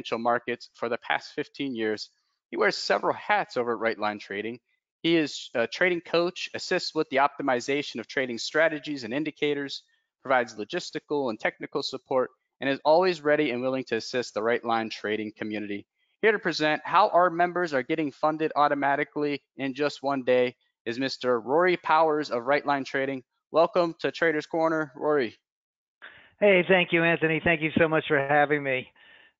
financial markets for the past 15 years. He wears several hats over at Right Line Trading. He is a trading coach, assists with the optimization of trading strategies and indicators, provides logistical and technical support, and is always ready and willing to assist the Right Line Trading community. Here to present how our members are getting funded automatically in just one day is Mr. Rory Powers of Right Line Trading. Welcome to Traders Corner, Rory. Hey, thank you, Anthony. Thank you so much for having me.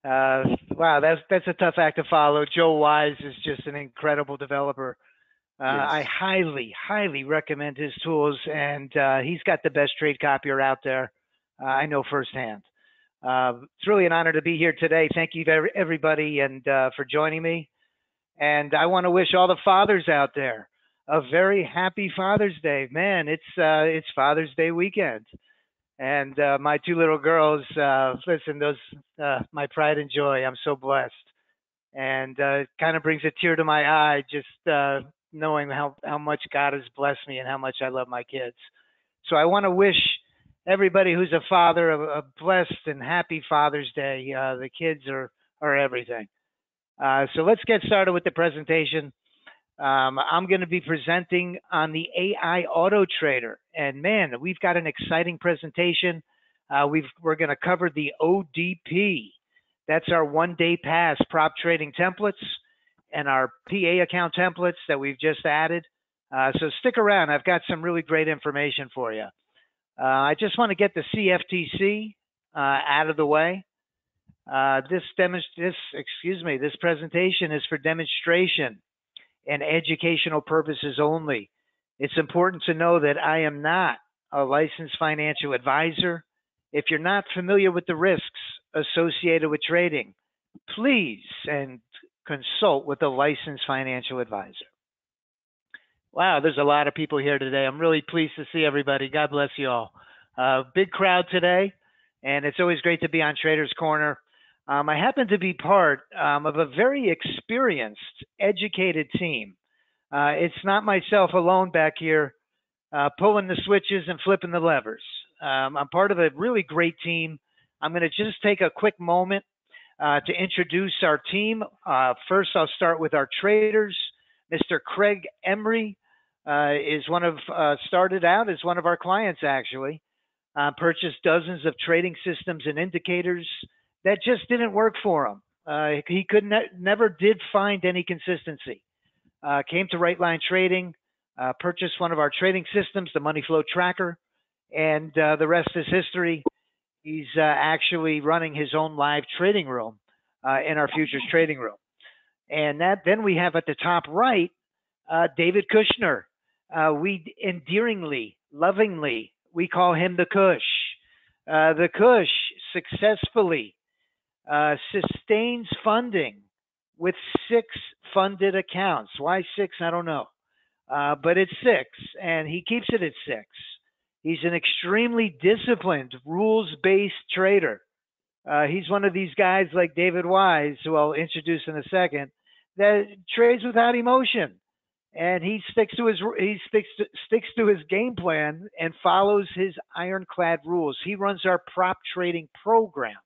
Wow, that's a tough act to follow. Joe Wise is just an incredible developer. Yes. I highly recommend his tools, and he's got the best trade copier out there. I know firsthand. It's really an honor to be here today. Thank you, everybody, and for joining me. And I want to wish all the fathers out there a very happy Father's Day. Man, it's Father's Day weekend. And my two little girls, listen, those my pride and joy. I'm so blessed, and it kind of brings a tear to my eye just knowing how much God has blessed me and how much I love my kids. So I want to wish everybody who's a father a blessed and happy Father's Day. The kids are everything. So let's get started with the presentation. I'm going to be presenting on the AI Auto Trader, and man, we've got an exciting presentation. We're going to cover the ODP. That's our one-day pass prop trading templates and our PA account templates that we've just added. So stick around. I've got some really great information for you. I just want to get the CFTC out of the way. This presentation is for demonstration and educational purposes only. It's important to know that I am not a licensed financial advisor. If you're not familiar with the risks associated with trading, please and consult with a licensed financial advisor. Wow, there's a lot of people here today. I'm really pleased to see everybody. God bless you all. Big crowd today, and it's always great to be on Traders Corner. I happen to be part of a very experienced, educated team. It's not myself alone back here pulling the switches and flipping the levers. I'm part of a really great team. I'm going to just take a quick moment to introduce our team. First, I'll start with our traders. Mr. Craig Emery started out as one of our clients, actually. Purchased dozens of trading systems and indicators that just didn't work for him. He never did find any consistency. Came to Right Line Trading, purchased one of our trading systems, the Money Flow Tracker, and the rest is history. He's actually running his own live trading room in our futures trading room. And then we have at the top right, David Kushner. We endearingly, lovingly, we call him the Kush. The Kush successfully sustains funding with 6 funded accounts. Why 6? I don't know. But it's 6, and he keeps it at 6. He's an extremely disciplined, rules-based trader. He's one of these guys like David Wise, who I'll introduce in a second, that trades without emotion. And he sticks to his game plan and follows his ironclad rules. He runs our prop trading program.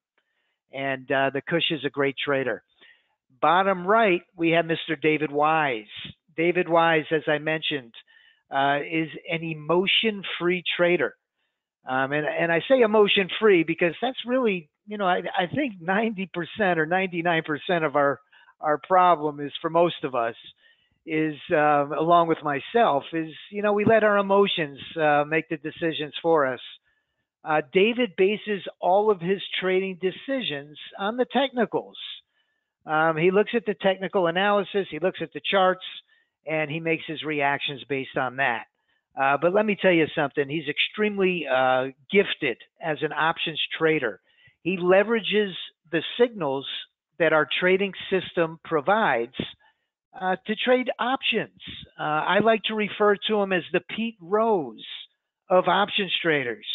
And the Kush is a great trader. Bottom right, we have Mr. David Wise. David Wise, as I mentioned, is an emotion-free trader. And I say emotion-free because that's really, I think 90% or 99% of our problem is, for most of us, is, along with myself, is, we let our emotions make the decisions for us. David bases all of his trading decisions on the technicals. He looks at the technical analysis, he looks at the charts, and he makes his reactions based on that. But let me tell you something. He's extremely gifted as an options trader. He leverages the signals that our trading system provides to trade options. I like to refer to him as the Pete Rose of options traders.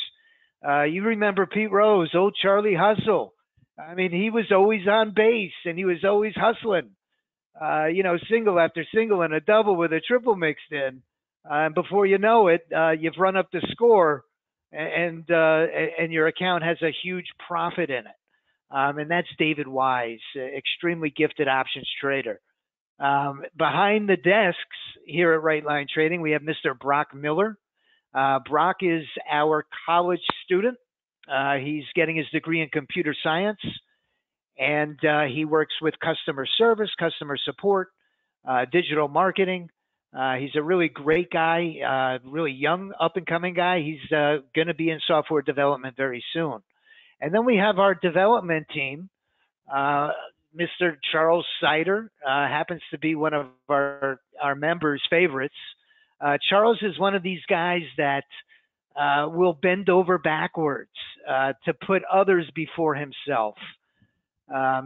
You remember Pete Rose, old Charlie Hustle. I mean, he was always on base and he was always hustling. Single after single and a double with a triple mixed in. And before you know it, you've run up the score and your account has a huge profit in it. and that's David Wise, extremely gifted options trader. Behind the desks here at Right Line Trading, we have Mr. Brock Miller. Brock is our college student. He's getting his degree in computer science, and he works with customer service, customer support, digital marketing. He's a really great guy, really young, up and coming guy. He's going to be in software development very soon. And then we have our development team. Mr. Charles Sider happens to be one of our members' favorites. Charles is one of these guys that will bend over backwards to put others before himself.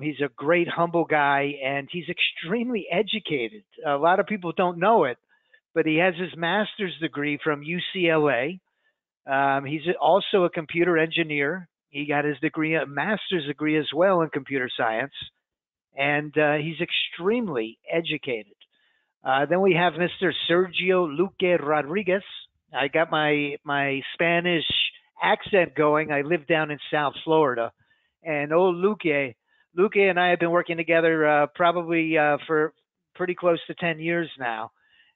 He's a great, humble guy, and he's extremely educated. A lot of people don't know it, but he has his master's degree from UCLA. He's also a computer engineer. He got his degree, a master's degree as well in computer science, and he's extremely educated. Then we have Mr. Sergio Luque Rodriguez. I got my Spanish accent going. I live down in South Florida, and Luque and I have been working together probably for pretty close to 10 years now.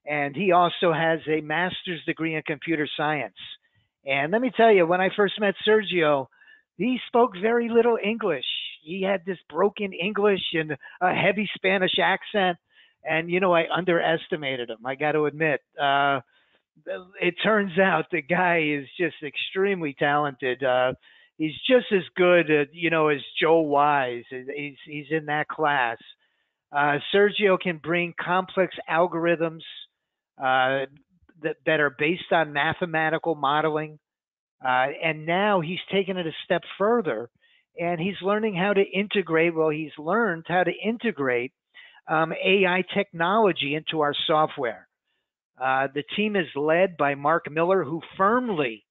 And he also has a master's degree in computer science. And let me tell you, when I first met Sergio, he spoke very little English. He had this broken English and a heavy Spanish accent. And, you know, I underestimated him, I got to admit. It turns out the guy is just extremely talented. He's just as good, you know, as Joe Wise. He's in that class. Sergio can bring complex algorithms that are based on mathematical modeling. And now he's taken it a step further, and he's learning how to integrate. Well, he's learned how to integrate AI technology into our software. The team is led by Mark Miller, who firmly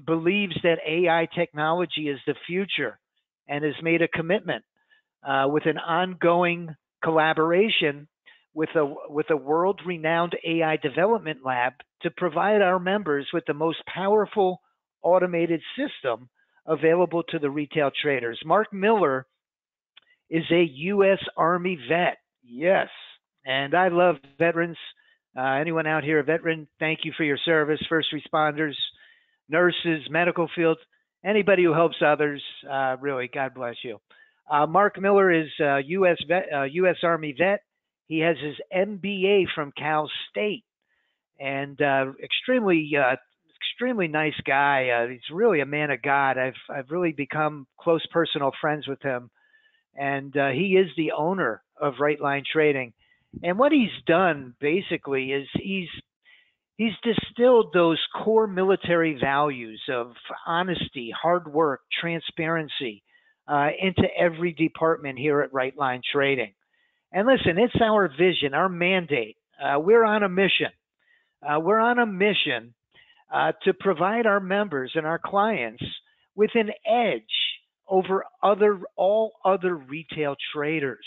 believes that AI technology is the future and has made a commitment with an ongoing collaboration with a world-renowned AI development lab to provide our members with the most powerful automated system available to the retail traders. Mark Miller is a U.S. Army vet. Yes, and I love veterans. Anyone out here a veteran, thank you for your service. First responders, nurses, medical field, anybody who helps others, really, God bless you. Mark Miller is a U.S. Army vet. He has his MBA from Cal State, and extremely nice guy. He's really a man of God. I've really become close personal friends with him, and he is the owner of Right Line Trading. And what he's done basically is he's distilled those core military values of honesty, hard work, transparency into every department here at Right Line Trading. And listen, it's our vision, our mandate. We're on a mission. We're on a mission to provide our members and our clients with an edge over all other retail traders.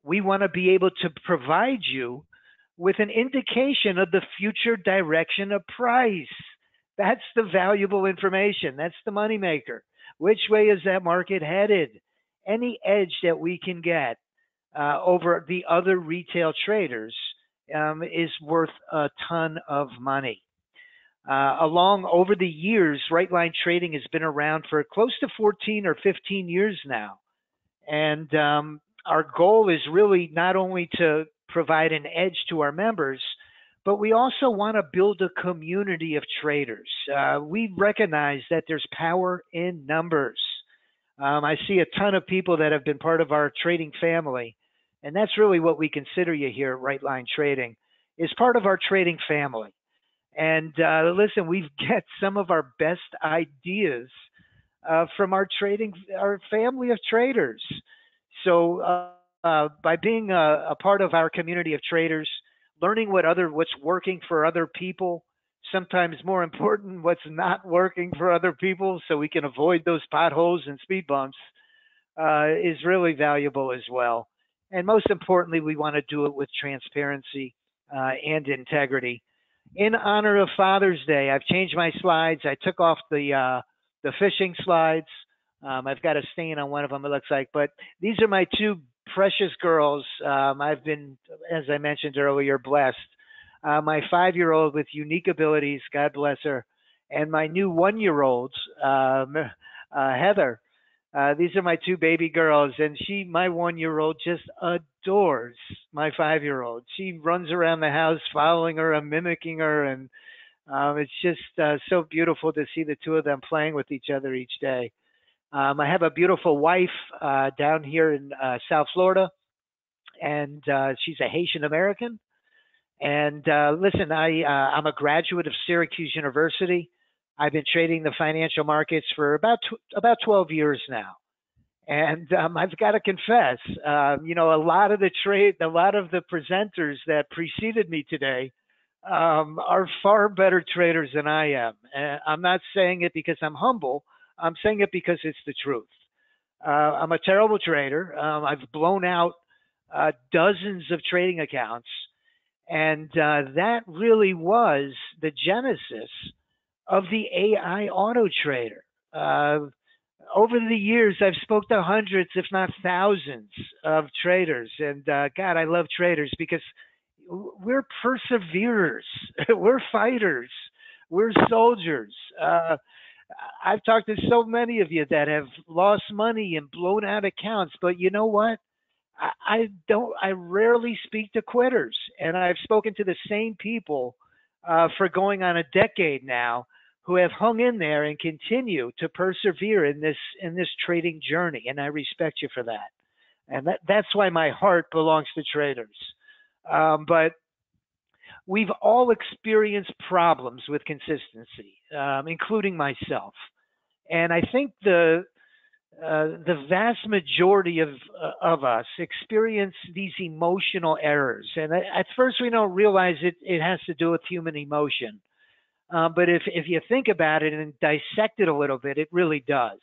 We want to be able to provide you with an indication of the future direction of price. That's the valuable information. That's the moneymaker. Which way is that market headed? Any edge that we can get over the other retail traders is worth a ton of money. Over the years, Right Line Trading has been around for close to 14 or 15 years now. And our goal is really not only to provide an edge to our members, but we also want to build a community of traders. We recognize that there's power in numbers. I see a ton of people that have been part of our trading family, and that's really what we consider you here at Right Line Trading, is part of our trading family. And listen, we get some of our best ideas from our family of traders. So by being a part of our community of traders, learning what's working for other people, sometimes more important, what's not working for other people, so we can avoid those potholes and speed bumps, is really valuable as well. And most importantly, we want to do it with transparency and integrity. In honor of Father's Day, I've changed my slides. I took off the fishing slides. I've got a stain on one of them, it looks like. But these are my two precious girls. I've been, as I mentioned earlier, blessed. My 5-year-old with unique abilities, God bless her, and my new 1-year-old, Heather. These are my two baby girls, and my 1-year-old, just adores my 5-year-old. She runs around the house following her and mimicking her, and it's just so beautiful to see the two of them playing with each other each day. I have a beautiful wife down here in South Florida, and she's a Haitian American. And listen, I'm a graduate of Syracuse University. I've been trading the financial markets for about 12 years now. And I've got to confess, a lot of the presenters that preceded me today are far better traders than I am. And I'm not saying it because I'm humble. I'm saying it because it's the truth. I'm a terrible trader. I've blown out dozens of trading accounts, and that really was the genesis of the AI auto trader. Over the years, I've spoke to hundreds, if not thousands, of traders, and God, I love traders because we're perseverers, we're fighters, we're soldiers. I've talked to so many of you that have lost money and blown out accounts, but you know what? I don't. I rarely speak to quitters, and I've spoken to the same people for going on a decade now, who have hung in there and continue to persevere in this trading journey, and I respect you for that. And that's why my heart belongs to traders. But we've all experienced problems with consistency, including myself. And I think the vast majority of us experience these emotional errors. And at first, we don't realize it has to do with human emotion. But if you think about it and dissect it a little bit, it really does.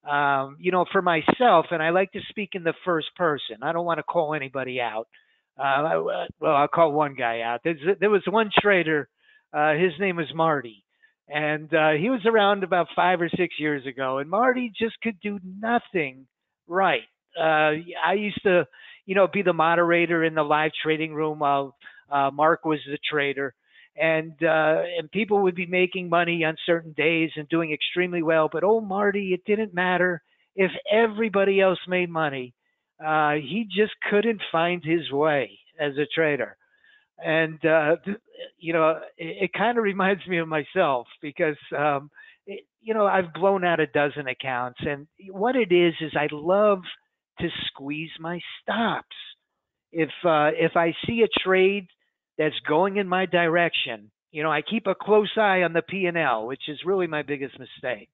For myself, and I like to speak in the first person. I don't want to call anybody out. Well, I'll call one guy out. There was one trader. His name was Marty, and he was around about 5 or 6 years ago. And Marty just could do nothing right. I used to, be the moderator in the live trading room while Mark was the trader, and people would be making money on certain days and doing extremely well. But oh, Marty, it didn't matter if everybody else made money. He just couldn't find his way as a trader. And, it kind of reminds me of myself because, I've blown out a dozen accounts. And what it is I love to squeeze my stops. If I see a trade that's going in my direction, I keep a close eye on the P&L, which is really my biggest mistake.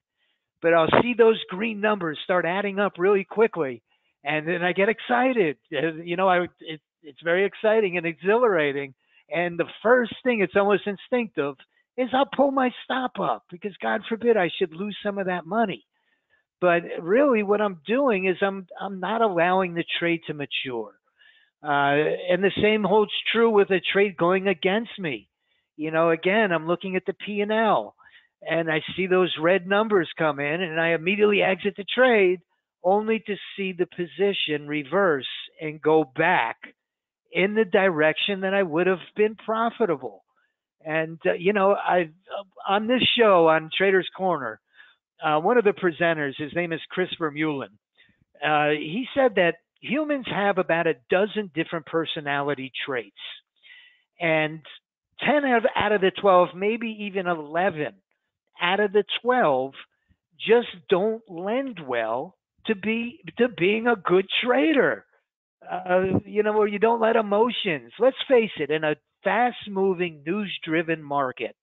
But I'll see those green numbers start adding up really quickly, and then I get excited. It's very exciting and exhilarating. And the first thing, it's almost instinctive, is I'll pull my stop up because God forbid I should lose some of that money. But really, what I'm doing is I'm not allowing the trade to mature. And the same holds true with a trade going against me. Again, I'm looking at the P&L and I see those red numbers come in and I immediately exit the trade only to see the position reverse and go back in the direction that I would have been profitable. And, on this show on Trader's Corner, one of the presenters, his name is Christopher Mullen, he said that humans have about a dozen different personality traits. And 10 out of the 12, maybe even 11 out of the 12 just don't lend well to being a good trader. Where you don't let emotions. Let's face it, in a fast-moving, news-driven market,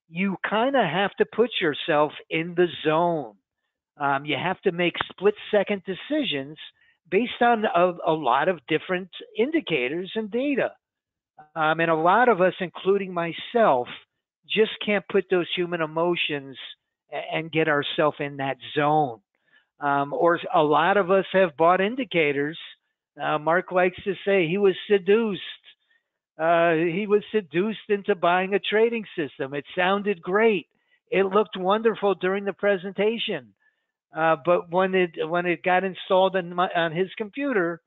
you kind of have to put yourself in the zone. You have to make split-second decisions based on a lot of different indicators and data. And a lot of us, including myself, just can't put those human emotions and get ourselves in that zone. Or a lot of us have bought indicators. Mark likes to say he was seduced. He was seduced into buying a trading system. It sounded great. It looked wonderful during the presentation. But when it got installed on his computer,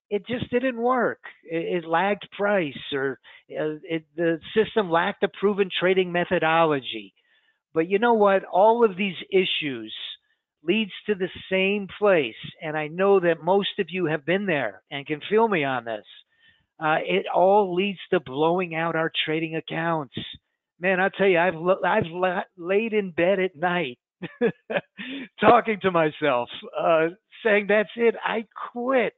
it just didn't work. It lagged price, or the system lacked a proven trading methodology. But you know what? All of these issues leads to the same place, and I know that most of you have been there and can feel me on this. It all leads to blowing out our trading accounts. Man, I'll tell you, laid in bed at night talking to myself, saying, "That's it. I quit.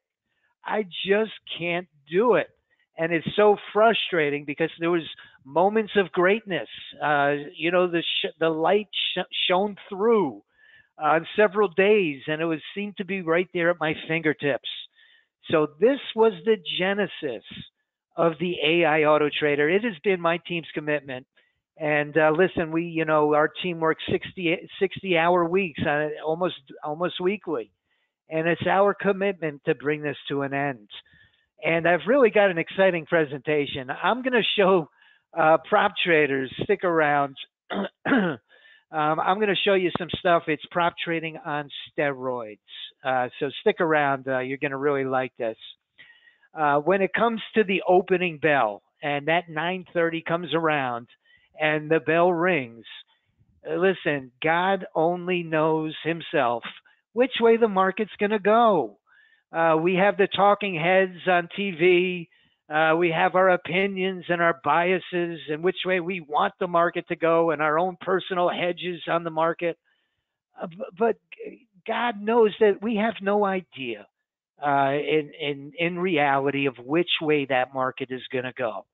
I just can't do it." And it's so frustrating because there was moments of greatness. The light shone through on several days, and it was seemed to be right there at my fingertips. So this was the genesis of the AI Auto Trader. It has been my team's commitment. And listen, our team works 60-hour weeks, almost weekly, and it's our commitment to bring this to an end. And I've really got an exciting presentation. I'm going to show prop traders. Stick around. I'm going to show you some stuff. It's prop trading on steroids. So stick around. You're going to really like this. When it comes to the opening bell, and that 9:30 comes around, and the bell rings, listen, God only knows himself which way the market's going to go. We have the talking heads on TV. We have our opinions and our biases and which way we want the market to go, and our own personal hedges on the market. But God knows that we have no idea in reality of which way that market is going to go.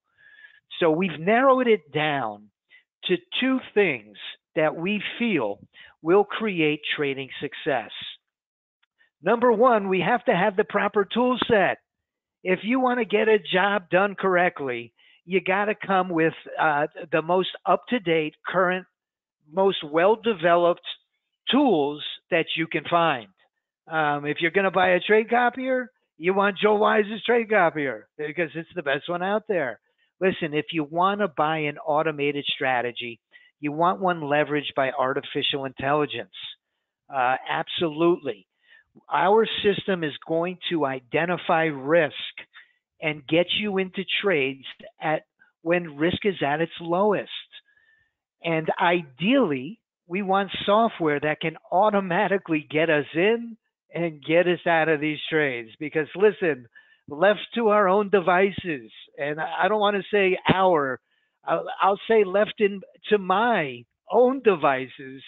So we've narrowed it down to two things that we feel will create trading success. Number one, we have to have the proper tool set. If you want to get a job done correctly, you got to come with the most up-to-date, current, most well-developed tools that you can find. If you're going to buy a trade copier, you want Joe Wise's trade copier because it's the best one out there. Listen, if you want to buy an automated strategy, you want one leveraged by artificial intelligence. Absolutely. Our system is going to identify risk and get you into trades when risk is at its lowest. And ideally, we want software that can automatically get us in and get us out of these trades. Because listen, left to our own devices, and I don't want to say I'll say left to my own devices,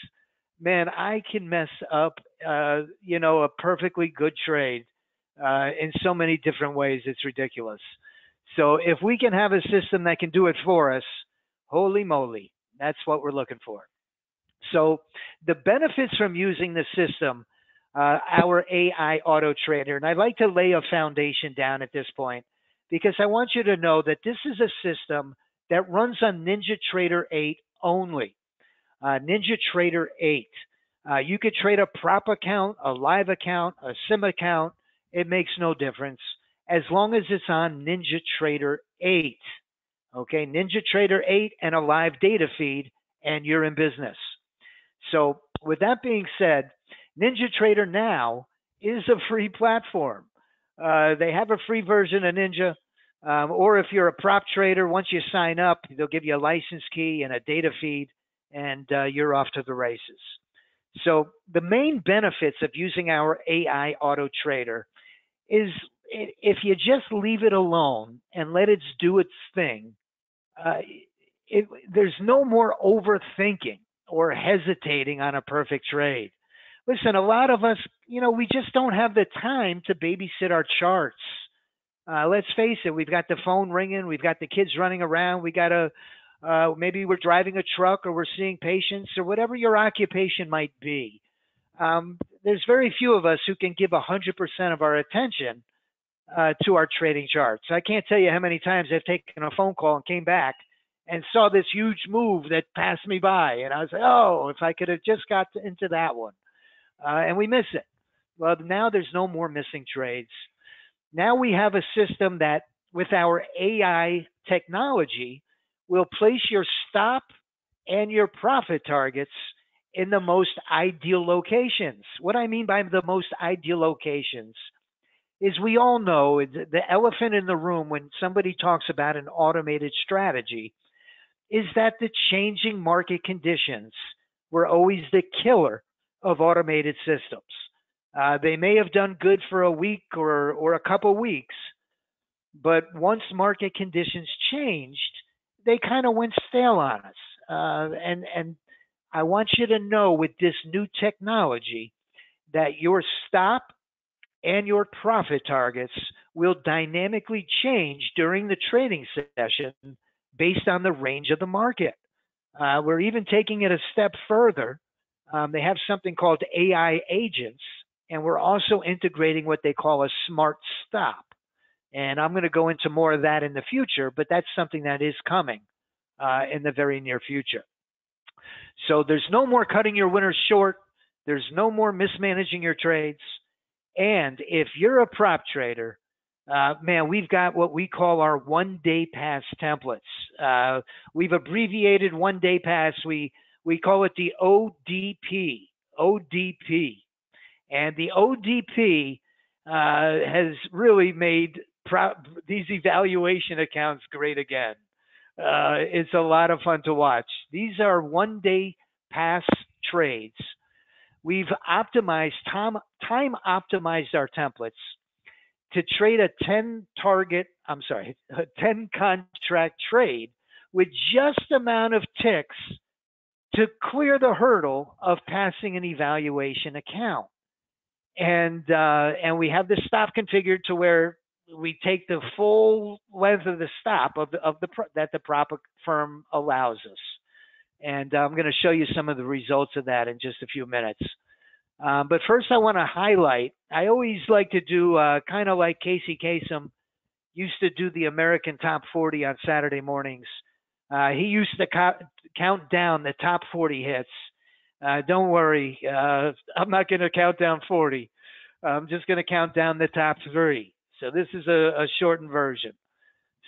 man, I can mess up, a perfectly good trade in so many different ways. It's ridiculous. So if we can have a system that can do it for us, holy moly, that's what we're looking for. So the benefits from using the system, our AI Auto Trader, and I'd like to lay a foundation down at this point because I want you to know that this is a system that runs on NinjaTrader 8 only. NinjaTrader 8. You could trade a prop account, a live account, a sim account. It makes no difference as long as it's on NinjaTrader 8. Okay, NinjaTrader 8 and a live data feed, and you're in business. So with that being said, NinjaTrader now is a free platform. They have a free version of Ninja. Or if you're a prop trader, once you sign up, they'll give you a license key and a data feed, and you're off to the races. So the main benefits of using our AI Auto Trader is if you just leave it alone and let it do its thing, there's no more overthinking or hesitating on a perfect trade. Listen, a lot of us, we just don't have the time to babysit our charts. Let's face it, we've got the phone ringing, we've got the kids running around, maybe we're driving a truck or we're seeing patients or whatever your occupation might be. There's very few of us who can give 100% of our attention to our trading charts. I can't tell you how many times I've taken a phone call and came back and saw this huge move that passed me by. And I was like, oh, if I could have just got into that one. And we miss it. Well, now there's no more missing trades. Now we have a system that, with our AI technology, will place your stop and your profit targets in the most ideal locations. What I mean by the most ideal locations is we all know the elephant in the room when somebody talks about an automated strategy is that the changing market conditions were always the killer of automated systems. They may have done good for a week or a couple weeks, but once market conditions changed, they kind of went stale on us. And I want you to know with this new technology that your stop and your profit targets will dynamically change during the trading session based on the range of the market. We're even taking it a step further. They have something called AI agents, and we're also integrating what they call a smart stop. And I'm going to go into more of that in the future, but that's something that is coming in the very near future. So there's no more cutting your winners short. There's no more mismanaging your trades. And if you're a prop trader, man, we've got what we call our one-day pass templates. We've abbreviated one-day pass. We call it the ODP. ODP. And the ODP has really made these evaluation accounts great again. It's a lot of fun to watch. These are one-day pass trades. We've optimized, time optimized our templates to trade a 10 contract trade with just amount of ticks to clear the hurdle of passing an evaluation account. And we have the stop configured to where we take the full length of the stop that the prop firm allows us. And I'm going to show you some of the results of that in just a few minutes. But first I want to highlight, I always like to do kind of like Casey Kasem used to do the American Top 40 on Saturday mornings. He used to count down the top 40 hits. Don't worry, I'm not going to count down 40. I'm just going to count down the top 3. So this is a shortened version.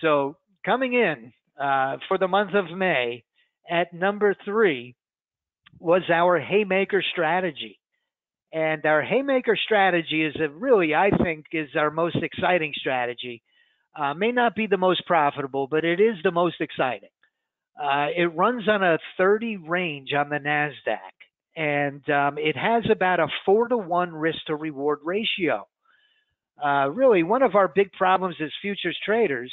So coming in for the month of May at number 3 was our Haymaker strategy. And our Haymaker strategy is really, I think, is our most exciting strategy. May not be the most profitable, but it is the most exciting. It runs on a 30 range on the NASDAQ, and it has about a 4-to-1 risk to reward ratio. Really, one of our big problems as futures traders,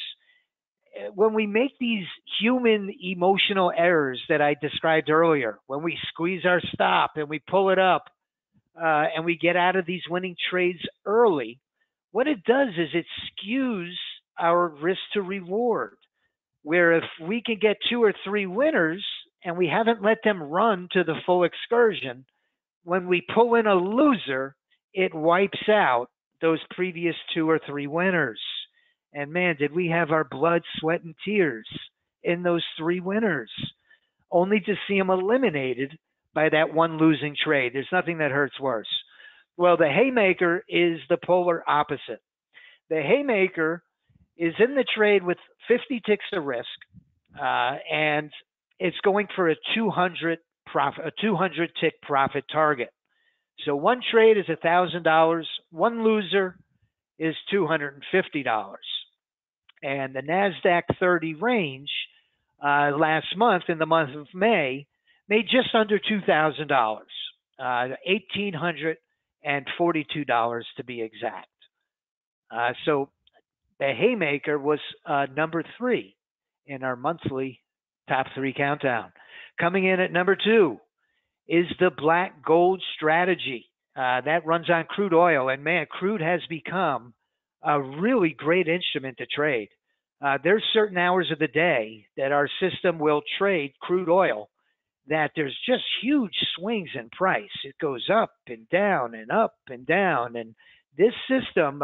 when we make these human emotional errors that I described earlier, when we squeeze our stop and we pull it up and we get out of these winning trades early, what it does is it skews our risk to reward. Where if we can get 2 or 3 winners and we haven't let them run to the full excursion, when we pull in a loser, it wipes out those previous 2 or 3 winners. And man, did we have our blood, sweat, and tears in those 3 winners, only to see them eliminated by that one losing trade. There's nothing that hurts worse. Well, the Haymaker is the polar opposite. The Haymaker is in the trade with 50 ticks of risk, and it's going for a 200 tick profit target. So one trade is $1,000, one loser is $250. And the NASDAQ 30 range last month, in the month of May, made just under $2,000, $1,842 to be exact. So the Haymaker was number 3 in our monthly top 3 countdown. Coming in at number 2 is the Black Gold strategy. That runs on crude oil. And man, crude has become a really great instrument to trade. There's certain hours of the day that our system will trade crude oil that there's just huge swings in price. It goes up and down and up and down. And this system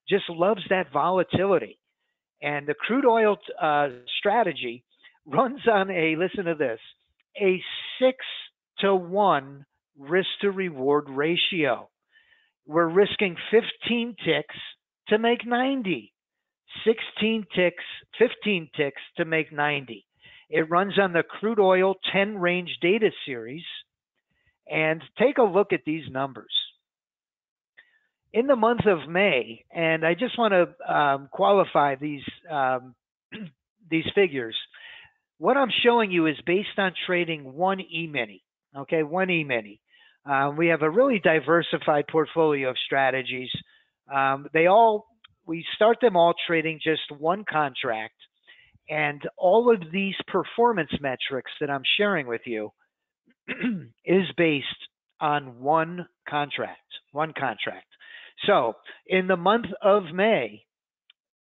just loves that volatility. And the crude oil strategy runs on listen to this, a 6-to-1 risk to reward ratio. We're risking 15 ticks to make 90, 15 ticks to make 90. It runs on the crude oil 10 range data series. And take a look at these numbers. In the month of May, and I just want to qualify these these figures. What I'm showing you is based on trading one E-mini. Okay, one E-mini. We have a really diversified portfolio of strategies. We start them all trading just one contract, and all of these performance metrics that I'm sharing with you is based on one contract. One contract. So in the month of May,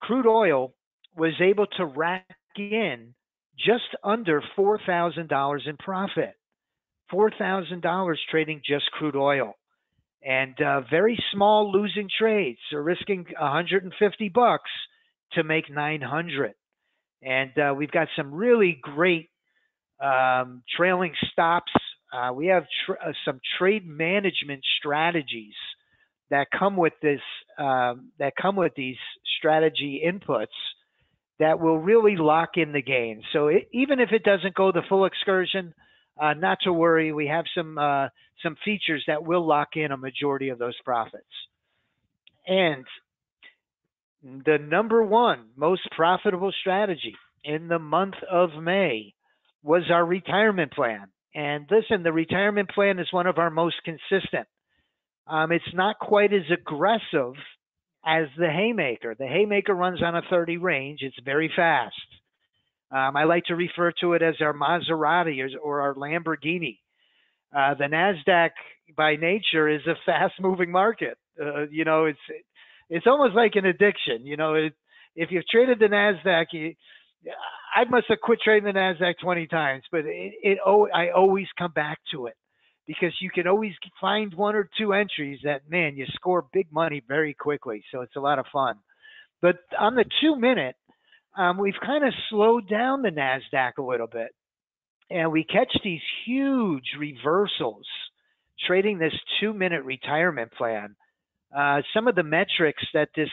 crude oil was able to rack in just under $4,000 in profit. $4,000 trading just crude oil, and very small losing trades, so risking 150 bucks to make 900. And we've got some really great trailing stops. We have some trade management strategies that come with this, that come with these strategy inputs that will really lock in the gain. So even if it doesn't go the full excursion, not to worry. We have some features that will lock in a majority of those profits. And the number one most profitable strategy in the month of May was our retirement plan. And listen, the retirement plan is one of our most consistent. It's not quite as aggressive as the Haymaker. The Haymaker runs on a 30 range. It's very fast. I like to refer to it as our Maserati or our Lamborghini. The NASDAQ by nature is a fast-moving market. It's almost like an addiction. If you've traded the NASDAQ, I must have quit trading the NASDAQ 20 times, but I always come back to it because you can always find one or two entries that, man, you score big money very quickly. So it's a lot of fun. But on the 2-minute, we've kind of slowed down the NASDAQ a little bit, and we catch these huge reversals trading this 2-minute retirement plan. Some of the metrics that this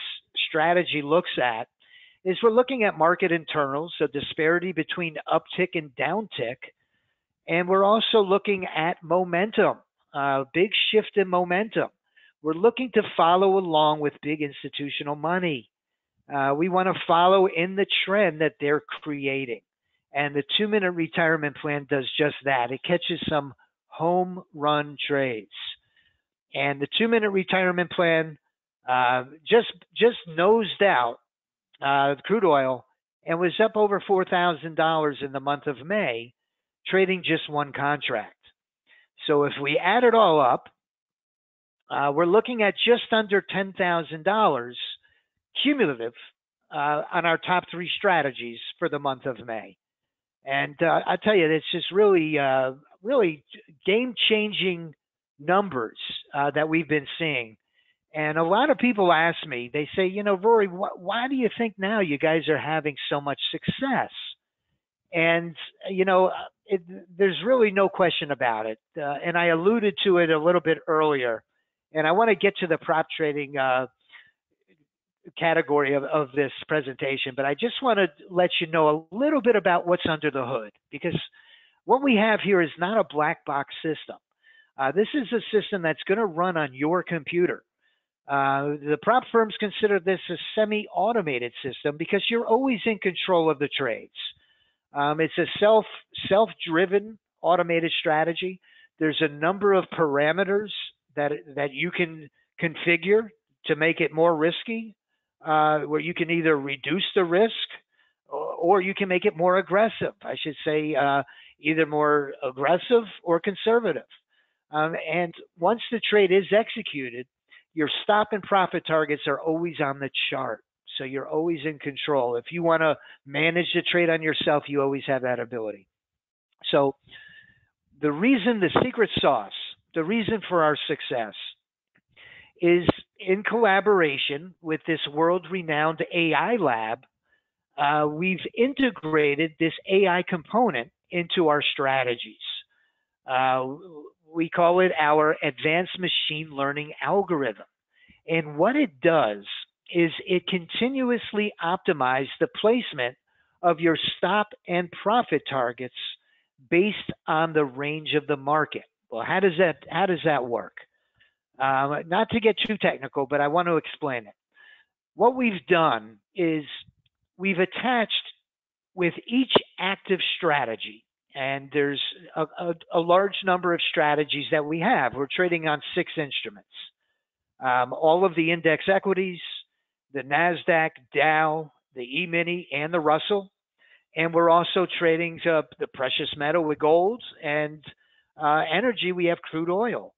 strategy looks at is we're looking at market internals, so disparity between uptick and downtick, and we're also looking at momentum, big shift in momentum. We're looking to follow along with big institutional money. We want to follow in the trend that they're creating. And the 2-minute retirement plan does just that. It catches some home run trades. And the 2-minute retirement plan just nosed out crude oil and was up over $4,000 in the month of May, trading just one contract. So if we add it all up, we're looking at just under $10,000 cumulative on our top 3 strategies for the month of May. And I tell you, it's just really, really game-changing numbers that we've been seeing. And a lot of people ask me, they say, Rory, why do you think now you guys are having so much success? And, there's really no question about it. And I alluded to it a little bit earlier. And I want to get to the prop trading category of this presentation, but I just want to let you know a little bit about what's under the hood, because what we have here is not a black box system. This is a system that's going to run on your computer. The prop firms consider this a semi-automated system because you're always in control of the trades. It's a self-driven automated strategy. There's a number of parameters that you can configure to make it more risky, where you can either reduce the risk or you can make it more aggressive. I should say either more aggressive or conservative. And once the trade is executed, your stop and profit targets are always on the chart. So you're always in control. If you want to manage the trade on yourself, you always have that ability. So the secret sauce, the reason for our success is in collaboration with this world-renowned AI lab. We've integrated this AI component into our strategies. We call it our advanced machine learning algorithm. And what it does is it continuously optimizes the placement of your stop and profit targets based on the range of the market. Well, how does that work? Not to get too technical, but I want to explain it. What we've done is we've attached with each active strategy, and there's a large number of strategies that we have. We're trading on 6 instruments. All of the index equities, the NASDAQ, Dow, the E-mini, and the Russell. And we're also trading the precious metal with gold, and energy, we have crude oil.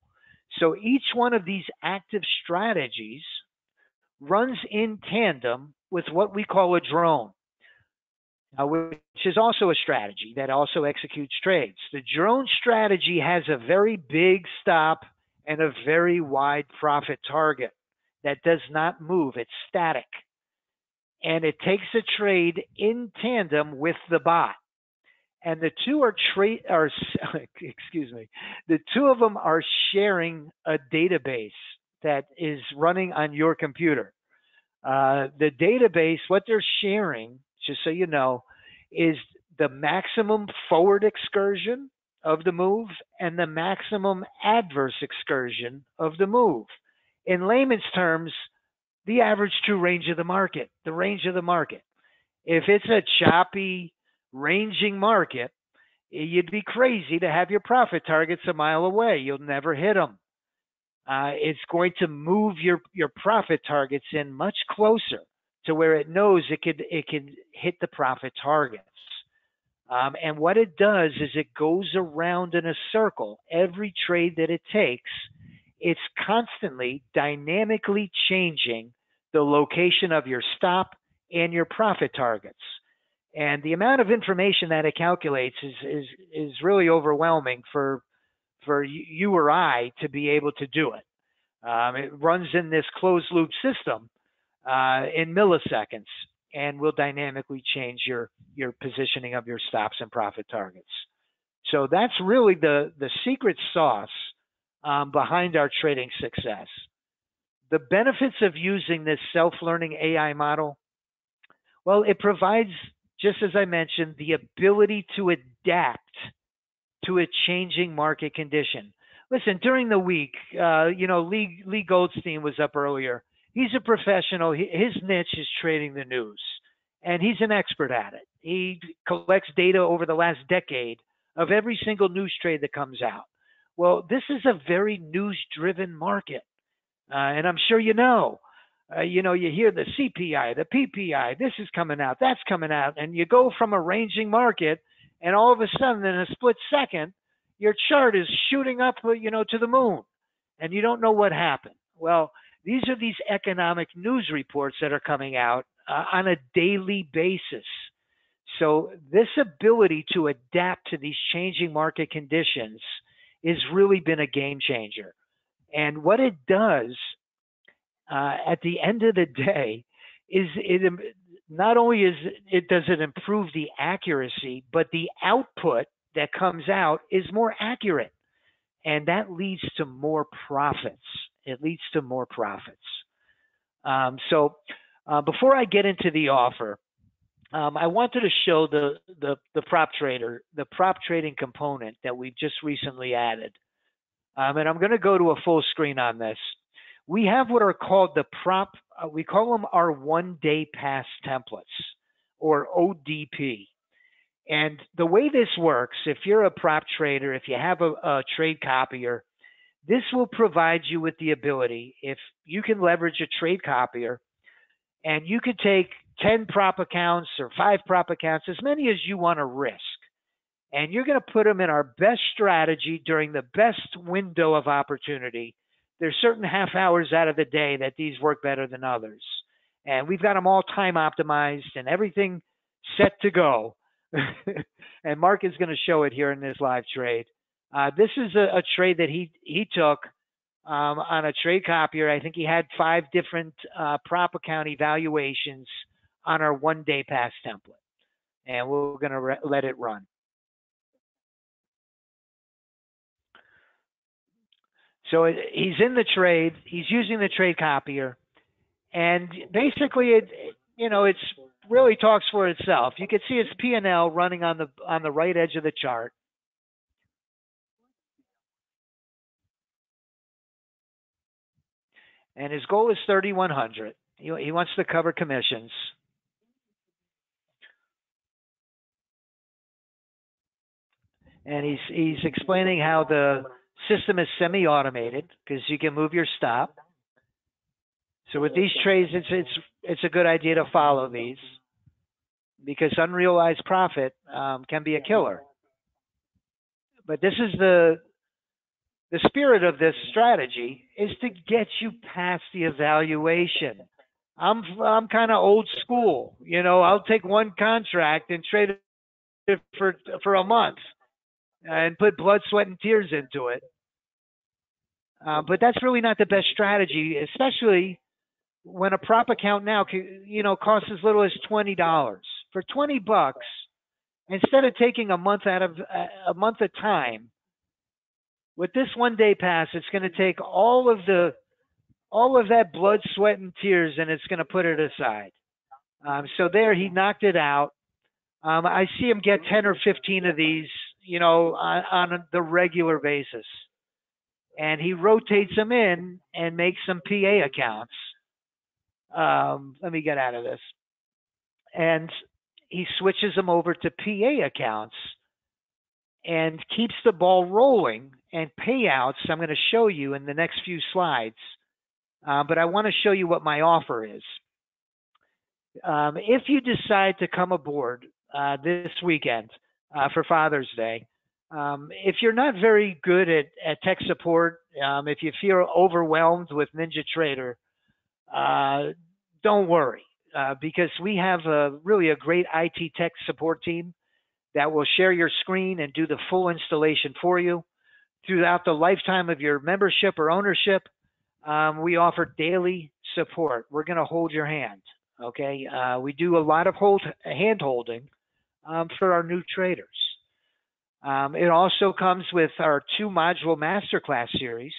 So each one of these active strategies runs in tandem with what we call a drone, which is also a strategy that also executes trades. The drone strategy has a very big stop and a very wide profit target that does not move. It's static. And it takes a trade in tandem with the bot. And the two the two of them are sharing a database that is running on your computer. The database, what they're sharing, just so you know, is the maximum forward excursion of the move and the maximum adverse excursion of the move. In layman's terms, the average true range of the market, the range of the market. If it's a choppy, ranging market, you'd be crazy to have your profit targets a mile away. You'll never hit them. It's going to move your profit targets in much closer to where it knows it can hit the profit targets. And what it does is it goes around in a circle. Every trade that it takes, it's constantly dynamically changing the location of your stop and your profit targets. And the amount of information that it calculates is really overwhelming for you or I to be able to do it. It runs in this closed loop system in milliseconds, and will dynamically change your positioning of your stops and profit targets. So that's really the secret sauce behind our trading success. The benefits of using this self-learning AI model, well, it provides, just as I mentioned, the ability to adapt to a changing market condition. Listen, during the week, Lee Goldstein was up earlier. He's a professional. His niche is trading the news, and he's an expert at it. He collects data over the last decade of every single news trade that comes out. Well, this is a very news-driven market, and I'm sure you know. You hear the CPI, the PPI, this is coming out, that's coming out, and you go from a ranging market, and all of a sudden, in a split second, your chart is shooting up, to the moon, and you don't know what happened. Well, these are these economic news reports that are coming out on a daily basis. So this ability to adapt to these changing market conditions has really been a game changer. And what it does at the end of the day is it not only does it improve the accuracy, but the output that comes out is more accurate, and that leads to more profits. It leads to more profits. So before I get into the offer, I wanted to show the prop trader, the prop trading component that we've just recently added. And I'm going to go to a full screen on this. We have what are called the prop, we call them our one-day pass templates, or ODP. And the way this works, if you're a prop trader, if you have a trade copier, this will provide you with the ability, if you can leverage a trade copier, and you could take 10 prop accounts or 5 prop accounts, as many as you want to risk. And you're going to put them in our best strategy during the best window of opportunity. There's certain half hours out of the day that these work better than others. And we've got them all time optimized and everything set to go. And Mark is going to show it here in this live trade. This is a trade that he took on a trade copier. I think he had 5 different prop account evaluations on our one-day pass template. And we're going to let it run. So he's in the trade. He's using the trade copier, and basically, it's really talks for itself. You can see its P&L running on the right edge of the chart. and his goal is 3,100. He wants to cover commissions. And he's explaining how the system is semi-automated because you can move your stop. So with these trades, it's a good idea to follow these because unrealized profit can be a killer. But this is the spirit of this strategy is to get you past the evaluation. I'm kind of old school, you know. I'll take one contract and trade it for a month and put blood, sweat, and tears into it. But that's really not the best strategy, especially when a prop account now, you know, costs as little as $20. For $20, instead of taking a month of time, with this 1 day pass, it's going to take all of that blood, sweat, and tears, and it's going to put it aside. So there, he knocked it out. I see him get 10 or 15 of these, you know, on the regular basis. And he rotates them in and makes some PA accounts. Let me get out of this. And he switches them over to PA accounts and keeps the ball rolling, and payouts I'm going to show you in the next few slides. But I want to show you what my offer is. If you decide to come aboard this weekend for Father's Day, if you're not very good at tech support, if you feel overwhelmed with NinjaTrader, don't worry, because we have really a great IT tech support team that will share your screen and do the full installation for you. Throughout the lifetime of your membership or ownership, we offer daily support. We're going to hold your hand, okay? We do a lot of hand holding for our new traders. It also comes with our 2-module masterclass series,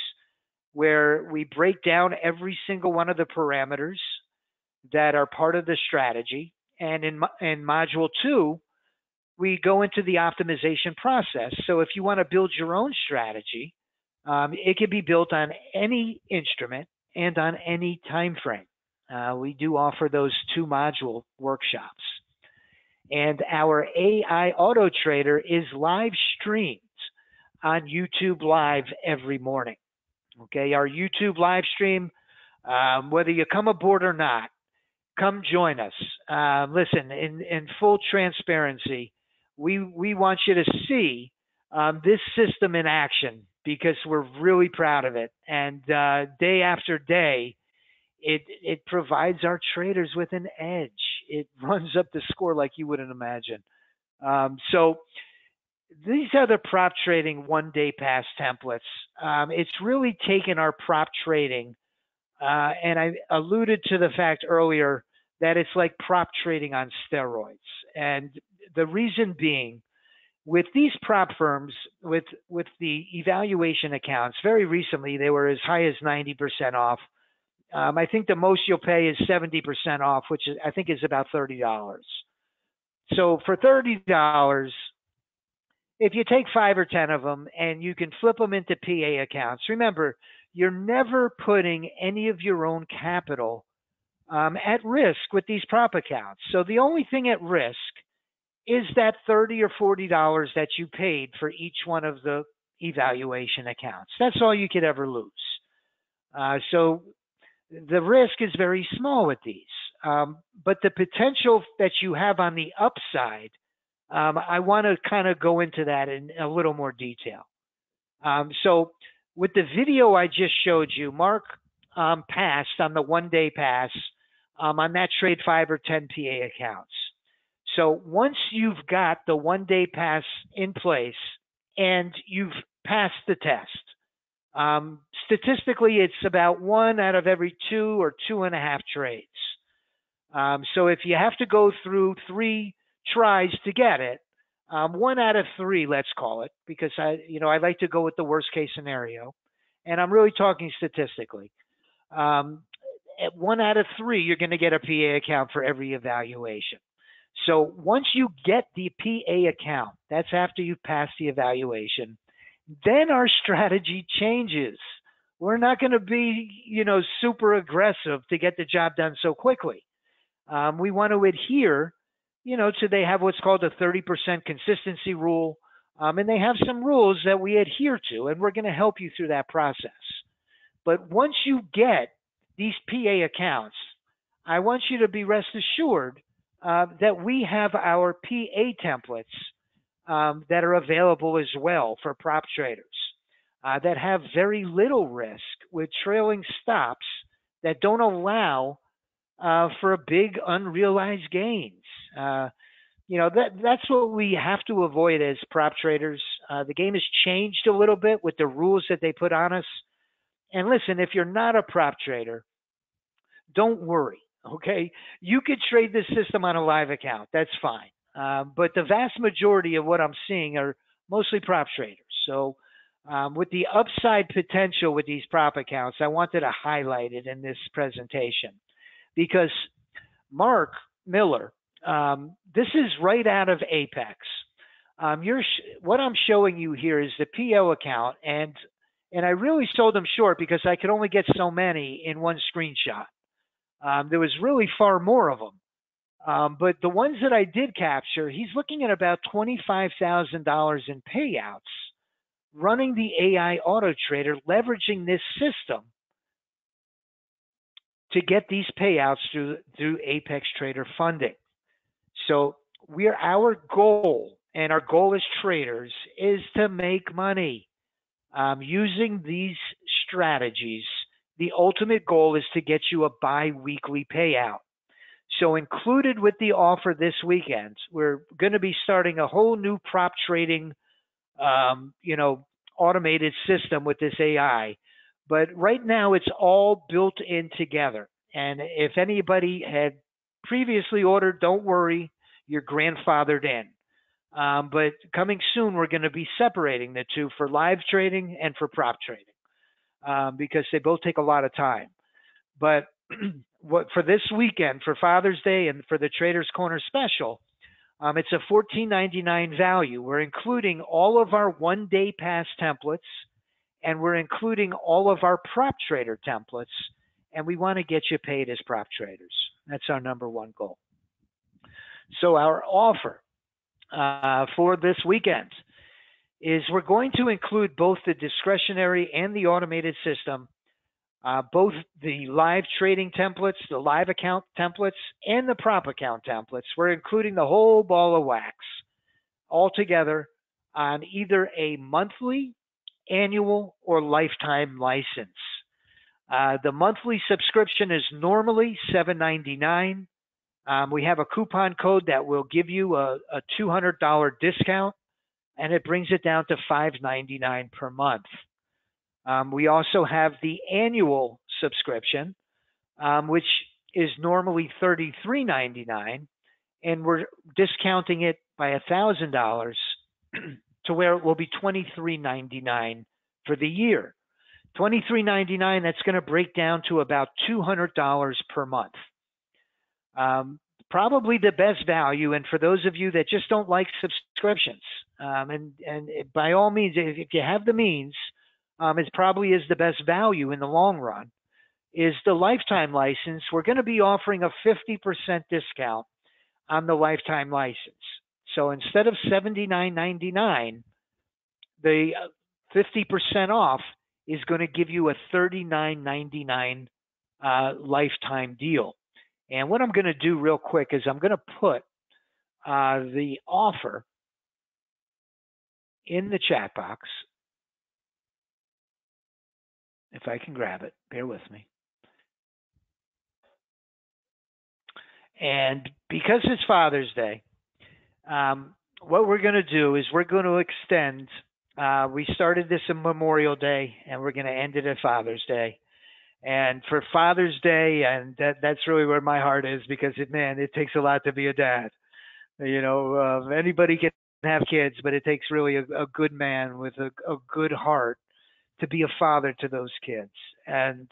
where we break down every single one of the parameters that are part of the strategy. And in module 2, we go into the optimization process. So if you want to build your own strategy, it can be built on any instrument and on any time frame. We do offer those 2-module workshops. And our AI Auto Trader is live streamed on YouTube Live every morning. Okay, our YouTube live stream, whether you come aboard or not, come join us. Listen, in full transparency, we want you to see this system in action because we're really proud of it. And day after day, it provides our traders with an edge. It runs up the score like you wouldn't imagine. So these are the prop trading 1 day pass templates. It's really taken our prop trading, and I alluded to the fact earlier that it's like prop trading on steroids. And the reason being, with these prop firms, with the evaluation accounts, very recently they were as high as 90% off. I think the most you'll pay is 70% off, which I think is about $30. So for $30, if you take 5 or 10 of them and you can flip them into PA accounts, remember, you're never putting any of your own capital at risk with these prop accounts. So the only thing at risk is that $30 or $40 that you paid for each one of the evaluation accounts. That's all you could ever lose. So the risk is very small with these. But the potential that you have on the upside, I want to kind of go into that in a little more detail. So with the video I just showed you, Mark passed on the 1 day pass on that trade 5 or 10 PA accounts. So once you've got the 1 day pass in place and you've passed the test, statistically it's about 1 out of every 2 or 2.5 trades. So if you have to go through 3 tries to get it, 1 out of 3, let's call it, because I like to go with the worst case scenario, and I'm really talking statistically. At 1 out of 3, you're going to get a PA account for every evaluation. So once you get the PA account, that's after you pass the evaluation, then our strategy changes. we're not going to be, super aggressive to get the job done so quickly. We want to adhere, to they have what's called a 30% consistency rule. And they have some rules that we adhere to, and we're going to help you through that process. But once you get these PA accounts, I want you to be rest assured that we have our PA templates that are available as well for prop traders that have very little risk with trailing stops that don't allow for big unrealized gains. That's what we have to avoid as prop traders. The game has changed a little bit with the rules that they put on us. And listen, if you're not a prop trader, don't worry. Okay, you could trade this system on a live account. That's fine. But the vast majority of what I'm seeing are mostly prop traders. So with the upside potential with these prop accounts, I wanted to highlight it in this presentation because Mark Miller, this is right out of Apex. What I'm showing you here is the PO account, and I really sold them short because I could only get so many in one screenshot. There was really far more of them. But the ones that I did capture, he's looking at about $25,000 in payouts running the AI auto trader, leveraging this system to get these payouts through Apex Trader funding. So our goal, and our goal as traders, is to make money using these strategies. The ultimate goal is to get you a bi-weekly payout. So included with the offer this weekend, we're going to be starting a whole new prop trading, automated system with this AI. But right now it's all built in together. And if anybody had previously ordered, don't worry, you're grandfathered in. But coming soon, we're going to be separating the two for live trading and for prop trading because they both take a lot of time. But for this weekend, for Father's Day and for the Traders Corner special, it's a $14.99 value. We're including all of our one-day pass templates, and we're including all of our prop trader templates, and we want to get you paid as prop traders. That's our number one goal. So our offer for this weekend is we're going to include both the discretionary and the automated system, both the live trading templates, the live account templates, and the prop account templates. We're including the whole ball of wax all together on either a monthly, annual, or lifetime license. The monthly subscription is normally $7.99. We have a coupon code that will give you a $200 discount, and it brings it down to $5.99 per month. We also have the annual subscription, which is normally $33.99, and we're discounting it by $1,000 to where it will be $23.99 for the year. $23.99, that's going to break down to about $200 per month. Probably the best value, and for those of you that just don't like subscriptions, and by all means, if you have the means, it probably is the best value in the long run, is the lifetime license. We're going to be offering a 50% discount on the lifetime license. So instead of $79.99, the 50% off is going to give you a $39.99 lifetime deal. And what I'm going to do real quick is I'm going to put the offer in the chat box. If I can grab it, bear with me. And because it's Father's Day, what we're going to do is we're going to extend. We started this on Memorial Day, and we're going to end it at Father's Day. And for Father's Day, and that's really where my heart is, because it takes a lot to be a dad. Anybody can have kids, but it takes really a good man with a good heart to be a father to those kids. And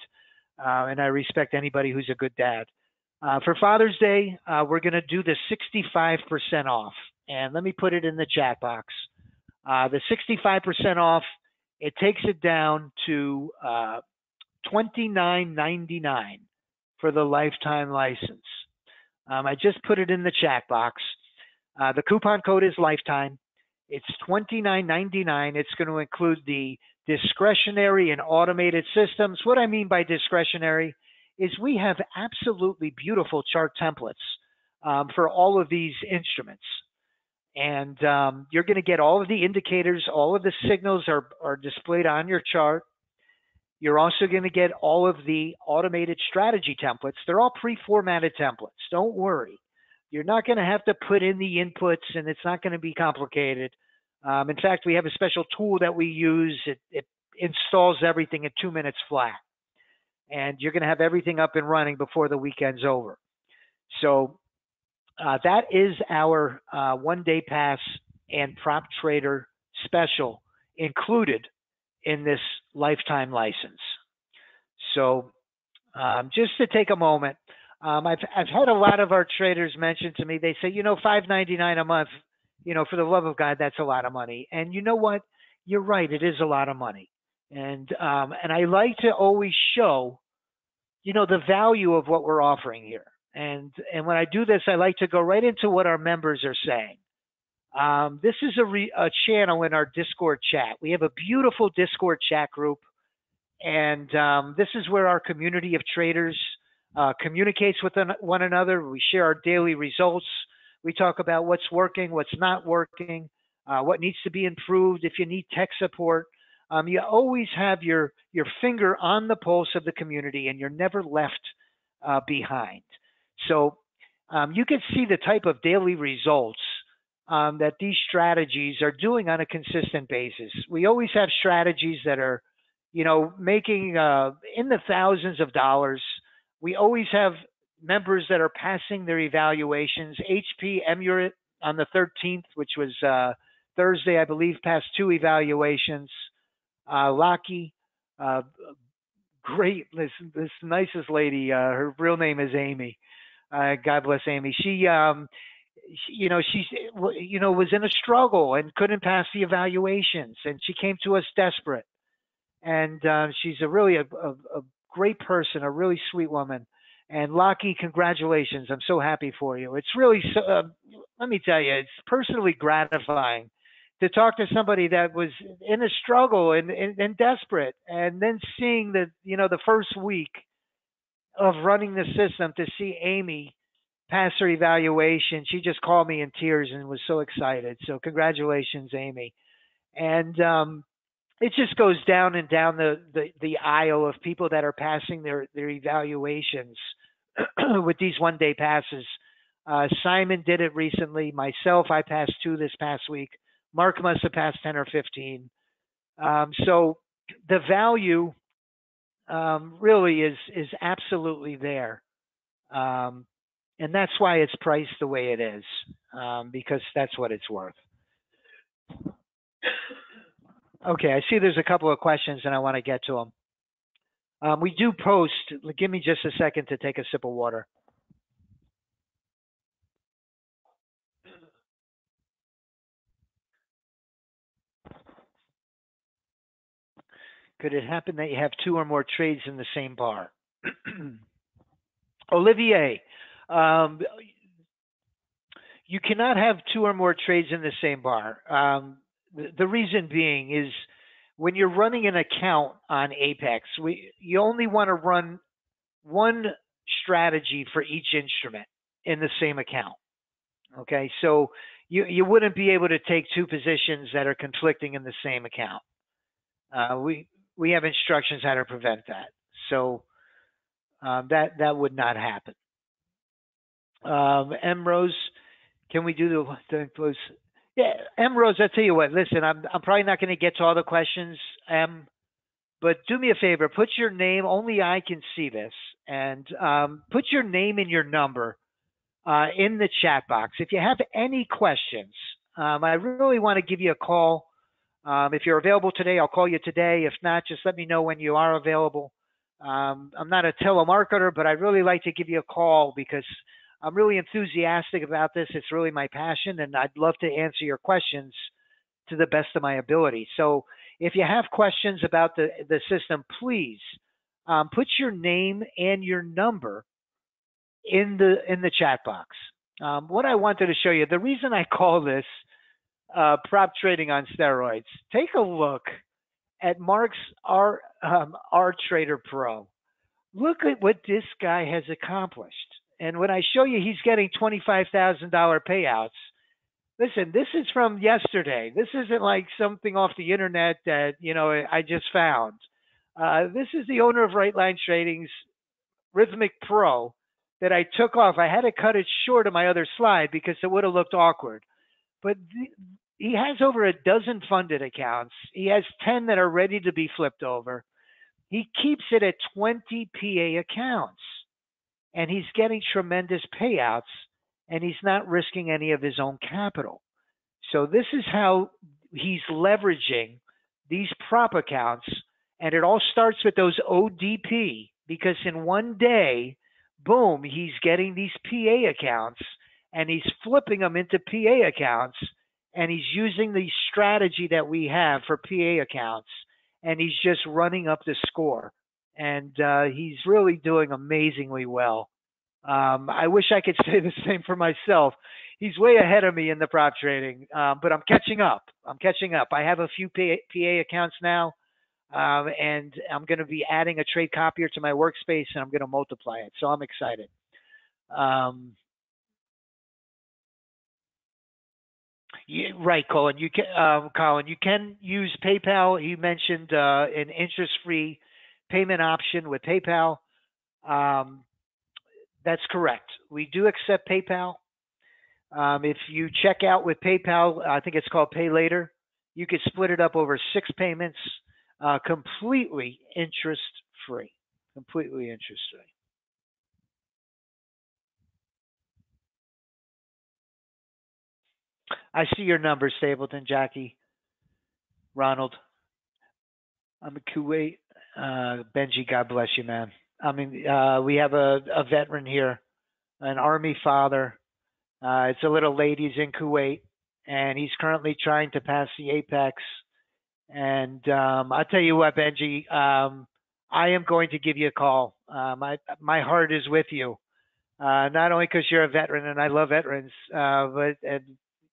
I respect anybody who's a good dad. For Father's Day, we're going to do the 65% off. And let me put it in the chat box. The 65% off, it takes it down to $29.99 for the lifetime license. I just put it in the chat box. The coupon code is lifetime. It's $29.99. It's going to include the discretionary and automated systems. What I mean by discretionary is we have absolutely beautiful chart templates for all of these instruments. And you're going to get all of the indicators, all of the signals are displayed on your chart. You're also going to get all of the automated strategy templates. They're all pre-formatted templates. Don't worry. You're not going to have to put in the inputs, and it's not going to be complicated. In fact, we have a special tool that we use. It installs everything in 2 minutes flat. And you're going to have everything up and running before the weekend's over. So that is our one-day pass and prop trader special included in this lifetime license. So just to take a moment, I've had a lot of our traders mention to me, they say, $5.99 a month, for the love of God, that's a lot of money. And you know what? You're right, it is a lot of money. And I like to always show, the value of what we're offering here. And when I do this, I like to go right into what our members are saying. This is a channel in our Discord chat. We have a beautiful Discord chat group, and this is where our community of traders communicates with one another. We share our daily results. We talk about what's working, what's not working, what needs to be improved. If you need tech support, you always have your finger on the pulse of the community, and you're never left behind. So you can see the type of daily results that these strategies are doing on a consistent basis. We always have strategies that are, making in the thousands of dollars. We always have members that are passing their evaluations. HP Emirate on the 13th, which was Thursday, I believe, passed 2 evaluations. Lucky, great, this nicest lady, her real name is Amy. God bless Amy. She was in a struggle and couldn't pass the evaluations, and she came to us desperate. And she's a really a great person, a really sweet woman. And Lucky, congratulations! I'm so happy for you. It's really, let me tell you, it's personally gratifying to talk to somebody that was in a struggle and desperate, and then seeing the first week of running the system, to see Amy pass her evaluation. She just called me in tears and was so excited. So congratulations, Amy. And it just goes down and down the aisle of people that are passing their evaluations with these one-day passes. Simon did it recently. Myself, I passed 2 this past week. Mark must have passed 10 or 15. So the value really is absolutely there. And that's why it's priced the way it is, because that's what it's worth. Okay, I see there's a couple of questions and I want to get to them. We do post, give me just a second to take a sip of water. Could it happen that you have 2 or more trades in the same bar? Olivier, you cannot have 2 or more trades in the same bar. The reason being is when you're running an account on Apex, you only want to run one strategy for each instrument in the same account. Okay, so you wouldn't be able to take 2 positions that are conflicting in the same account. We have instructions how to prevent that. So that would not happen. M Rose, can we do the close? Yeah, M Rose, I tell you what. Listen, I'm probably not going to get to all the questions, but do me a favor. Put your name. Only I can see this, and put your name and your number in the chat box. If you have any questions, I really want to give you a call. If you're available today, I'll call you today. If not, just let me know when you are available. I'm not a telemarketer, but I'd really like to give you a call because I'm really enthusiastic about this. It's really my passion, and I'd love to answer your questions to the best of my ability. So if you have questions about the system, please put your name and your number in the chat box. What I wanted to show you, the reason I call this prop trading on steroids, take a look at Mark's R Trader Pro. Look at what this guy has accomplished. And when I show you he's getting $25,000 payouts, listen, this is from yesterday. This isn't like something off the internet that, I just found. This is the owner of Right Line Trading's Rhythmic Pro that I took off. I had to cut it short of my other slide because it would have looked awkward. But he has over a dozen funded accounts. He has 10 that are ready to be flipped over. He keeps it at 20 PA accounts, and he's getting tremendous payouts, and he's not risking any of his own capital. So this is how he's leveraging these prop accounts, and it all starts with those ODP, because in one day, boom, he's getting these PA accounts, and he's flipping them into PA accounts, and he's using the strategy that we have for PA accounts, and he's just running up the score. And he's really doing amazingly well. I wish I could say the same for myself. He's way ahead of me in the prop trading, but I'm catching up. I have a few PA accounts now, and I'm going to be adding a trade copier to my workspace, and I'm going to multiply it. So I'm excited. Right, Colin. You can use PayPal. You mentioned an interest-free payment option with PayPal. That's correct. We do accept PayPal. If you check out with PayPal, I think it's called Pay Later. You could split it up over 6 payments, completely interest-free. Completely interest-free. I see your numbers, Stapleton, Jackie, Ronald. I'm in Kuwait. Benji, God bless you, man. I mean, we have a veteran here, an Army father. It's a little late. He's in Kuwait, and he's currently trying to pass the Apex. And I'll tell you what, Benji, I am going to give you a call. My heart is with you, not only because you're a veteran, and I love veterans, but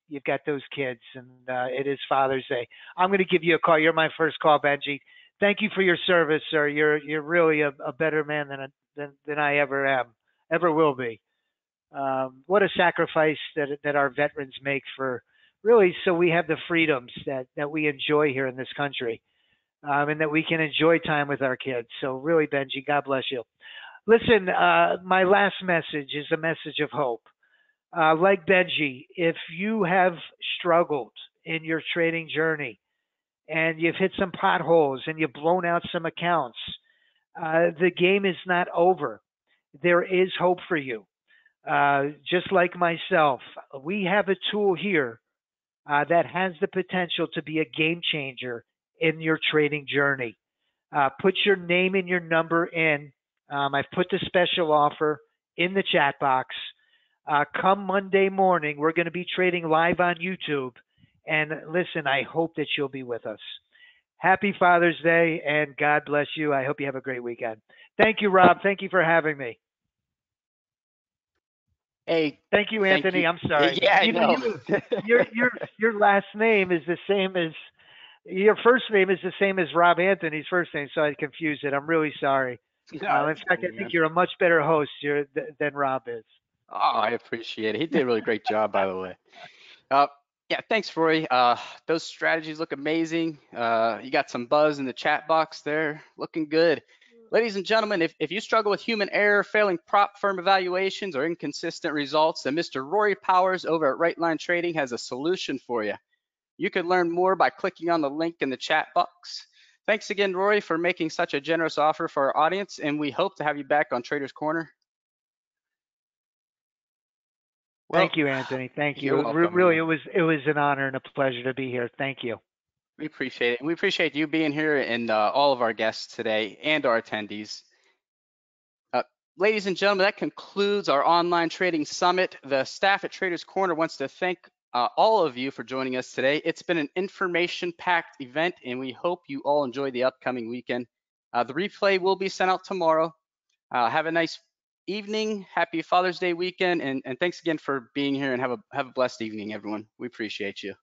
you've got those kids, and it is Father's Day. I'm going to give you a call. You're my first call, Benji. Thank you for your service, sir. You're really a better man than I ever will be. What a sacrifice that our veterans make for really, so we have the freedoms that we enjoy here in this country, and that we can enjoy time with our kids. So really, Benji, God bless you. Listen, my last message is a message of hope. Like Benji, if you have struggled in your trading journey and you've hit some potholes and you've blown out some accounts, the game is not over. There is hope for you. Just like myself, we have a tool here that has the potential to be a game changer in your trading journey. Put your name and your number in. I've put the special offer in the chat box. Come Monday morning, we're going to be trading live on YouTube. And listen, I hope that you'll be with us. Happy Father's Day, and God bless you. I hope you have a great weekend. Thank you, Rob. Thank you for having me. Hey, thank you, Anthony. I'm sorry. Yeah, I know. Your last name is the same as your first name is the same as Rob Anthony's first name, so I confused it. I'm really sorry. In fact, I think you're a much better host than Rob is. Oh, I appreciate it. He did a really great job, by the way. Yeah, thanks, Rory. Those strategies look amazing. You got some buzz in the chat box there, looking good. Ladies and gentlemen, if you struggle with human error, failing prop firm evaluations, or inconsistent results, then Mr. Rory Powers over at Right Line Trading has a solution for you. You can learn more by clicking on the link in the chat box. Thanks again, Rory, for making such a generous offer for our audience, and we hope to have you back on Traders Corner. Well, thank you, Anthony. Thank you. Welcome, really, it was an honor and a pleasure to be here. Thank you. We appreciate it. We appreciate you being here and all of our guests today and our attendees. Ladies and gentlemen, that concludes our online trading summit. The staff at Traders Corner wants to thank all of you for joining us today. It's been an information-packed event, and we hope you all enjoy the upcoming weekend. The replay will be sent out tomorrow. Have a nice evening. Happy Father's Day weekend. And thanks again for being here, and have a blessed evening, everyone. We appreciate you.